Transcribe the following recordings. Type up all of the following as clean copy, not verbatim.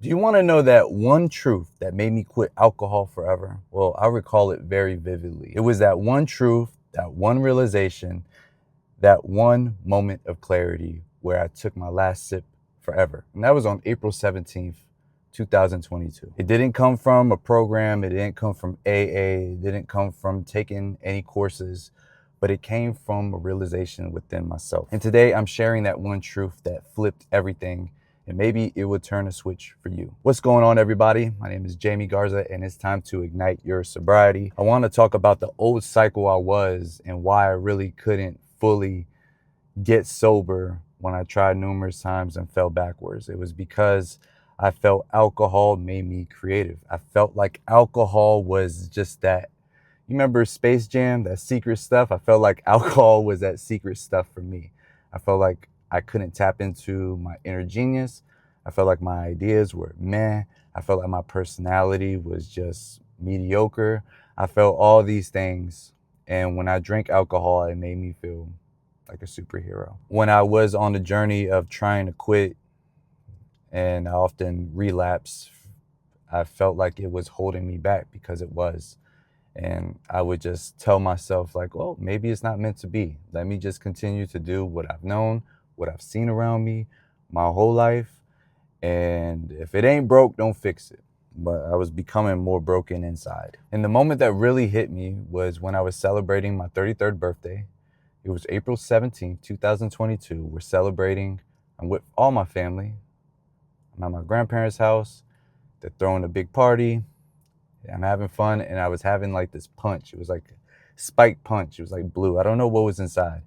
Do you want to know that one truth that made me quit alcohol forever? Well, I recall it very vividly. It was that one truth, that one realization, that one moment of clarity where I took my last sip forever. And that was on April 17th, 2022. It didn't come from a program, it didn't come from AA, it didn't come from taking any courses, but it came from a realization within myself. And today I'm sharing that one truth that flipped everything, and maybe it would turn a switch for you. What's going on, everybody? My name is Jamie Garza, and it's time to ignite your sobriety. I want to talk about the old cycle I was and why I really couldn't fully get sober when I tried numerous times and fell backwards. It was because I felt alcohol made me creative. I felt like alcohol was just that. You remember Space Jam, that secret stuff? I felt like alcohol was that secret stuff for me. I felt like I couldn't tap into my inner genius. I felt like my ideas were meh. I felt like my personality was just mediocre. I felt all these things. And when I drank alcohol, it made me feel like a superhero. When I was on the journey of trying to quit and I often relapse, I felt like it was holding me back because it was. And I would just tell myself like, well, maybe it's not meant to be. Let me just continue to do what I've known, what I've seen around me my whole life. And if it ain't broke, don't fix it. But I was becoming more broken inside. And the moment that really hit me was when I was celebrating my 33rd birthday. It was April 17th, 2022. We're celebrating. I'm with all my family. I'm at my grandparents' house. They're throwing a big party. I'm having fun, and I was having like this punch. It was like spiked punch. It was like blue. I don't know what was inside.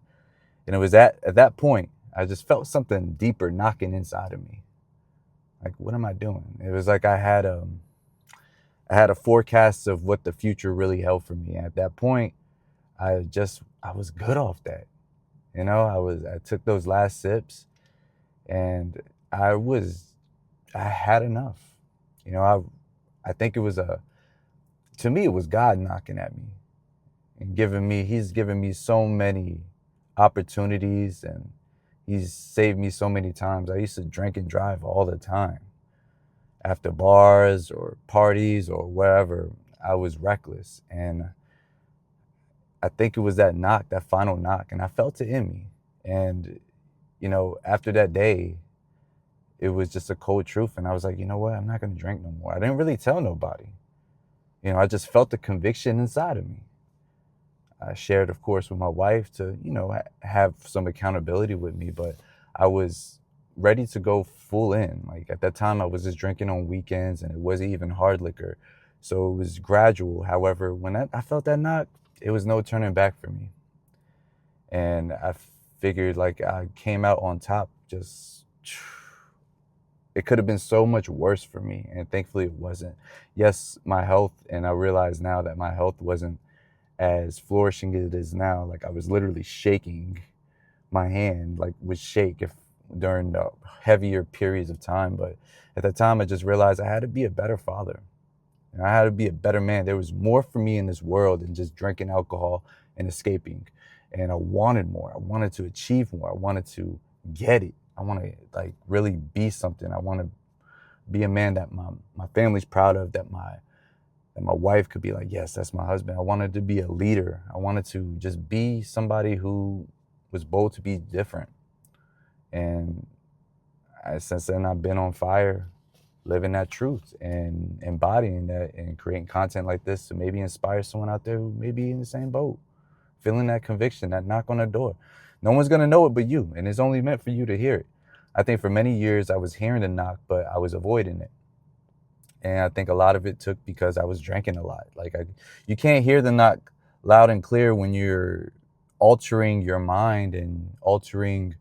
And it was at that point, I just felt something deeper knocking inside of me. Like, what am I doing? It was like I had a forecast of what the future really held for me. At that point, I was good off that. You know, I took those last sips and I had enough. You know, I think to me, it was God knocking at me and he's given me so many opportunities, and he's saved me so many times. I used to drink and drive all the time. After bars or parties or wherever, I was reckless. And I think it was that knock, that final knock, and I felt it in me. And, you know, after that day, it was just a cold truth. And I was like, you know what? I'm not going to drink no more. I didn't really tell nobody. You know, I just felt the conviction inside of me. I shared, of course, with my wife to, you know, have some accountability with me, but I was ready to go full in. Like at that time, I was just drinking on weekends, and it wasn't even hard liquor. So it was gradual. However, when I felt that knock, it was no turning back for me. And I figured like I came out on top. It could have been so much worse for me, and thankfully it wasn't. Yes, my health, and I realize now that my health wasn't as flourishing as it is now. Like I was literally shaking. My hand like would shake if during the heavier periods of time. But at that time, I just realized I had to be a better father. And I had to be a better man. There was more for me in this world than just drinking alcohol and escaping. And I wanted more. I wanted to achieve more. I wanted to get it. I want to like really be something. I want to be a man that my family's proud of, that my wife could be like, yes, that's my husband. I wanted to be a leader. I wanted to just be somebody who was bold to be different. And since then, I've been on fire, living that truth and embodying that and creating content like this to maybe inspire someone out there who may be in the same boat, feeling that conviction, that knock on the door. No one's going to know it but you, and it's only meant for you to hear it. I think for many years I was hearing the knock, but I was avoiding it. And I think a lot of it took because I was drinking a lot. You can't hear the knock loud and clear when you're altering your mind and altering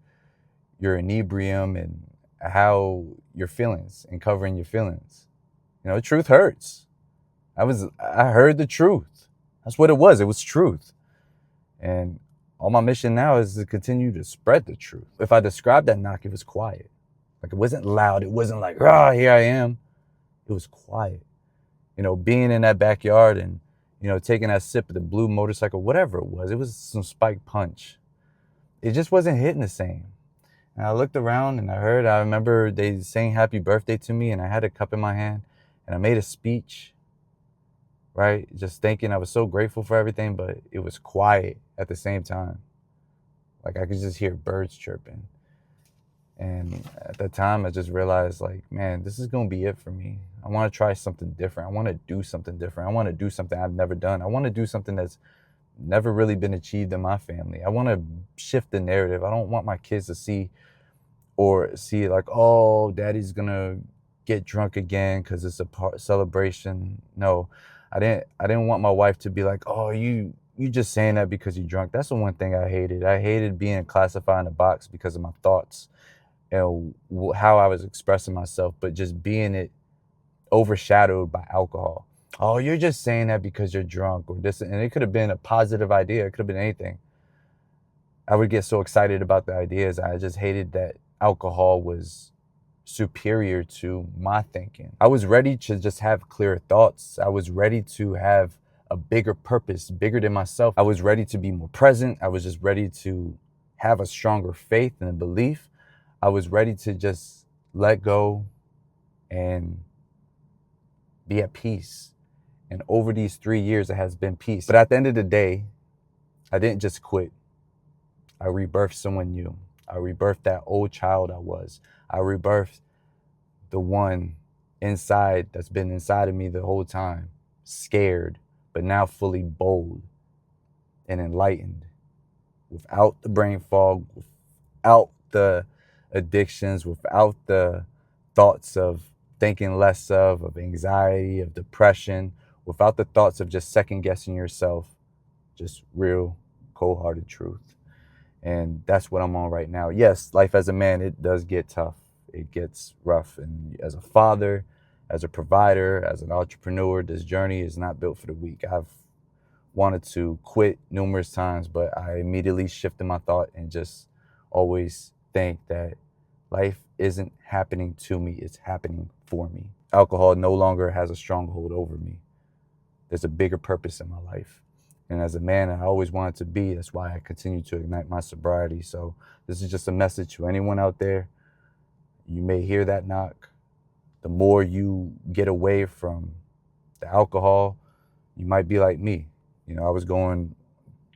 your inebrium and how your feelings and covering your feelings. You know, truth hurts. I heard the truth. That's what it was. It was truth. And all my mission now is to continue to spread the truth. If I described that knock, it was quiet. Like it wasn't loud. It wasn't like, here I am. It was quiet. You know, being in that backyard and, you know, taking that sip of the blue motorcycle, whatever it was some spiked punch. It just wasn't hitting the same. And I looked around and I remember they saying happy birthday to me, and I had a cup in my hand and I made a speech, right? Just thinking I was so grateful for everything, but it was quiet at the same time. Like I could just hear birds chirping. And at that time, I just realized, like, man, this is going to be it for me. I want to try something different. I want to do something different. I want to do something I've never done. I want to do something that's never really been achieved in my family. I want to shift the narrative. I don't want my kids to see like, oh, daddy's going to get drunk again because it's a celebration. No, I didn't want my wife to be like, oh, you just saying that because you're drunk. That's the one thing I hated. I hated being classified in a box because of my thoughts and how I was expressing myself, but just being it overshadowed by alcohol. Oh, you're just saying that because you're drunk or this. And it could have been a positive idea. It could have been anything. I would get so excited about the ideas. I just hated that alcohol was superior to my thinking. I was ready to just have clearer thoughts. I was ready to have a bigger purpose, bigger than myself. I was ready to be more present. I was just ready to have a stronger faith and a belief. I was ready to just let go and be at peace. And over these 3 years, it has been peace. But at the end of the day, I didn't just quit. I rebirthed someone new. I rebirthed that old child I was. I rebirthed the one inside that's been inside of me the whole time, scared, but now fully bold and enlightened, without the brain fog, without the addictions, without the thoughts of thinking less of anxiety, of depression, without the thoughts of just second guessing yourself, just real cold-hearted truth. And that's what I'm on right now. Yes, life as a man, it does get tough. It gets rough. And as a father, as a provider, as an entrepreneur, this journey is not built for the weak. I've wanted to quit numerous times, but I immediately shifted my thought and just always think that life isn't happening to me, it's happening for me. Alcohol no longer has a stronghold over me. There's a bigger purpose in my life. And as a man, I always wanted to be. That's why I continue to ignite my sobriety. So this is just a message to anyone out there. You may hear that knock. The more you get away from the alcohol, you might be like me. You know, I was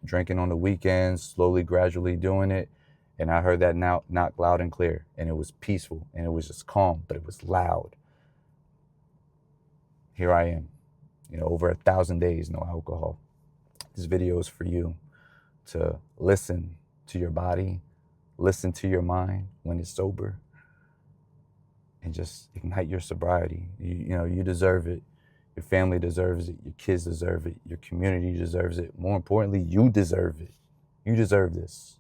drinking on the weekends, slowly, gradually doing it. And I heard that knock loud and clear. And it was peaceful and it was just calm, but it was loud. Here I am, over 1,000 days, no alcohol. This video is for you to listen to your body, listen to your mind when it's sober, and just ignite your sobriety. You deserve it. Your family deserves it. Your kids deserve it. Your community deserves it. More importantly, you deserve it. You deserve this.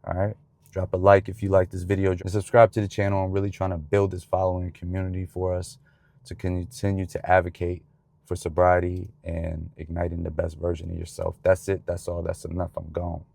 All right? Drop a like if you like this video. And subscribe to the channel. I'm really trying to build this following community for us to continue to advocate for sobriety and igniting the best version of yourself. That's it. That's all. That's enough. I'm gone.